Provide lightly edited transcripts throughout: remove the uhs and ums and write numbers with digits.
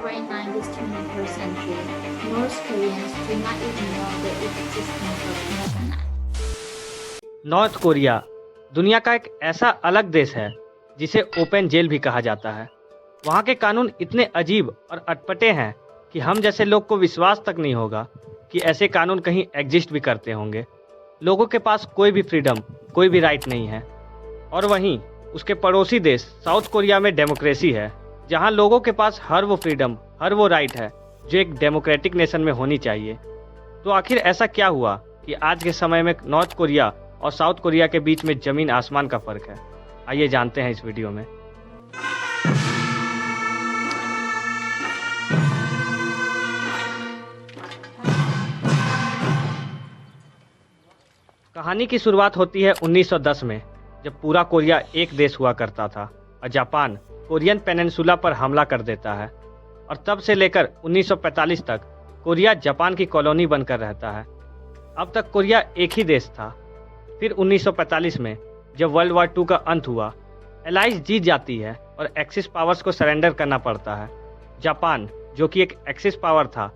right now in this 21st century, most Koreans do not even know the existence of internet. North Korea दुनिया का एक ऐसा अलग देश है जिसे ओपन जेल भी कहा जाता है। वहाँ के कानून इतने अजीब और अटपटे हैं कि हम जैसे लोग को विश्वास तक नहीं होगा कि ऐसे कानून कहीं एग्जिस्ट भी करते होंगे। लोगों के पास कोई भी फ्रीडम, कोई भी राइट नहीं है। और वहीं उसके पड़ोसी देश साउथ कोरिया में डेमोक्रेसी है, जहां लोगों के पास हर वो फ्रीडम, हर वो राइट है जो एक डेमोक्रेटिक नेशन में होनी चाहिए। तो आखिर ऐसा क्या हुआ कि आज के समय में नॉर्थ कोरिया और साउथ कोरिया के बीच में जमीन आसमान का फर्क है? आइए जानते हैं इस वीडियो में। कहानी की शुरुआत होती है 1910 में, जब पूरा कोरिया एक देश हुआ करता था और जापान कोरियन पेनिनसुला पर हमला कर देता है। और तब से लेकर 1945 तक कोरिया जापान की कॉलोनी बनकर रहता है। अब तक कोरिया एक ही देश था। फिर 1945 में जब वर्ल्ड वॉर 2 का अंत हुआ, एलाइज जीत जाती है और एक्सिस पावर्स को सरेंडर करना पड़ता है। जापान, जो कि एक एक्सिस पावर था,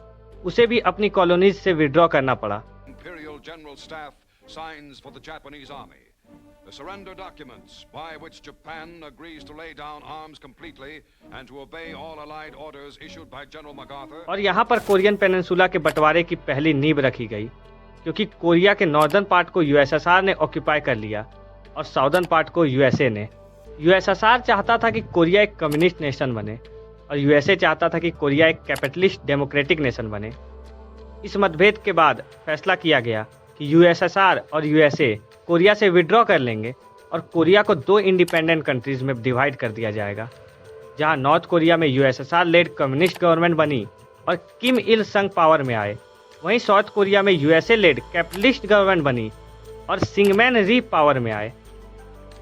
उसे भी अपनी कॉलोनीज से विड्रॉ करना पड़ा। Imperial General Staff signs for the Japanese Army. The surrender documents by which Japan agrees to lay down arms completely and to obey all allied orders issued by General MacArthur. और यहाँ पर Korean peninsula के बंटवारे की पहली नींव रखी गई, क्योंकि कोरिया के नॉर्दर्न पार्ट को यूएसएसआर ने ऑक्यूपाई कर लिया और साउदर्न पार्ट को यूएसए ने। यूएसएसआर चाहता था कि कोरिया एक कम्युनिस्ट नेशन बने और यूएसए चाहता था कि कोरिया एक कैपिटलिस्ट डेमोक्रेटिक नेशन बने। इस मतभेद के बाद फैसला किया गया कि यूएसएसआर और यूएसए कोरिया से विड्रॉ कर लेंगे और कोरिया को 2 इंडिपेंडेंट कंट्रीज में डिवाइड कर दिया जाएगा, जहां नॉर्थ कोरिया में यूएसएसआर लेड कम्युनिस्ट गवर्नमेंट बनी और किम इल संग पावर में आए। वहीं साउथ कोरिया में यूएसए लेड कैपिटलिस्ट गवर्नमेंट बनी और सिंगमैन री पावर में आए।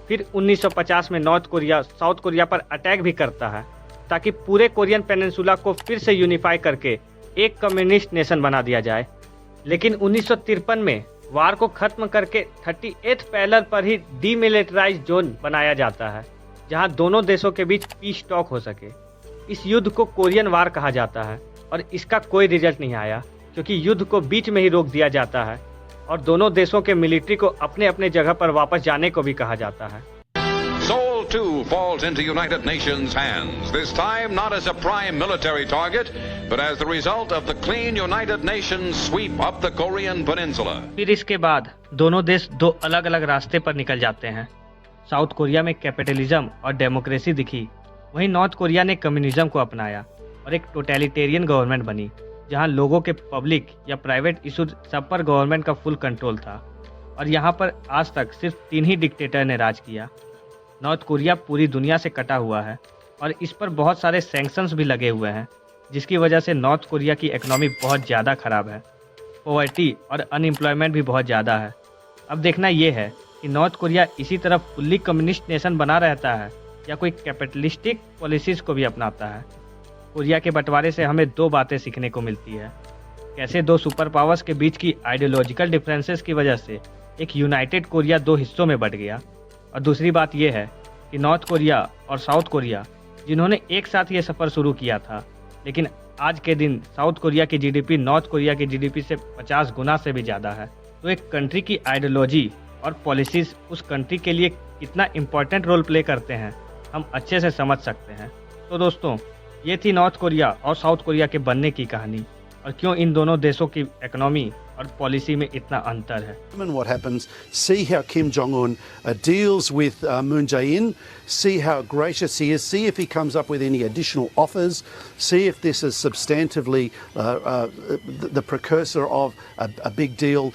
फिर 1950 में नॉर्थ कोरिया साउथ कोरिया पर अटैक भी करता है ताकि पूरे कोरियन पेनिनसुला को फिर से यूनिफाई करके एक कम्युनिस्ट नेशन बना दिया जाए। लेकिन 1953 में वार को खत्म करके 38th पैरेलल पर ही डीमिलिटराइज्ड जोन बनाया जाता है, जहां दोनों देशों के बीच पीस टॉक हो सके। इस युद्ध को कोरियन वार कहा जाता है और इसका कोई रिजल्ट नहीं आया, क्योंकि युद्ध को बीच में ही रोक दिया जाता है और दोनों देशों के मिलिट्री को अपने अपने जगह पर वापस जाने को भी कहा जाता है। Seoul too falls into United Nations hands, this time not as a prime military target, but as the result of the clean United Nations sweep up the Korean peninsula. फिर इसके बाद दोनों देश 2 अलग अलग रास्ते पर निकल जाते हैं। साउथ कोरिया में कैपिटलिज्म और डेमोक्रेसी दिखी, वहीं नॉर्थ कोरिया ने कम्युनिज्म को अपनाया और एक टोटलिटेरियन गवर्नमेंट बनी, जहां लोगों के पब्लिक या प्राइवेट इशू सब पर गवर्नमेंट का फुल कंट्रोल था। और यहाँ पर आज तक सिर्फ 3 ही डिक्टेटर ने राज किया। नॉर्थ कोरिया पूरी दुनिया से कटा हुआ है और इस पर बहुत सारे सैंक्शंस भी लगे हुए हैं, जिसकी वजह से नॉर्थ कोरिया की इकोनॉमी बहुत ज़्यादा खराब है। पॉवर्टी और अनएम्प्लॉयमेंट भी बहुत ज़्यादा है। अब देखना ये है कि नॉर्थ कोरिया इसी तरह फुल्ली कम्युनिस्ट नेशन बना रहता है या कोई कैपिटलिस्टिक पॉलिसीज को भी अपनाता है। कोरिया के बंटवारे से हमें 2 बातें सीखने को मिलती है। कैसे 2 सुपर पावर्स के बीच की आइडियोलॉजिकल डिफरेंसेस की वजह से एक यूनाइटेड कोरिया 2 हिस्सों में बंट गया। और दूसरी बात यह है कि नॉर्थ कोरिया और साउथ कोरिया, जिन्होंने एक साथ ये सफ़र शुरू किया था, लेकिन आज के दिन साउथ कोरिया की जीडीपी नॉर्थ कोरिया की जीडीपी से 50 गुना से भी ज़्यादा है। तो एक कंट्री की आइडियोलॉजी और पॉलिसीज़ उस कंट्री के लिए कितना इम्पोर्टेंट रोल प्ले करते हैं, हम अच्छे से समझ सकते हैं। तो दोस्तों, ये थी नॉर्थ कोरिया और साउथ कोरिया के बनने की कहानी और क्यों इन दोनों देशों की इकोनॉमी और पॉलिसी में इतना अंतर है। What happens? See how Kim Jong-un deals with Moon Jae-in. See how gracious he is. See if he comes up with any additional offers. See if this is substantively the precursor of a big deal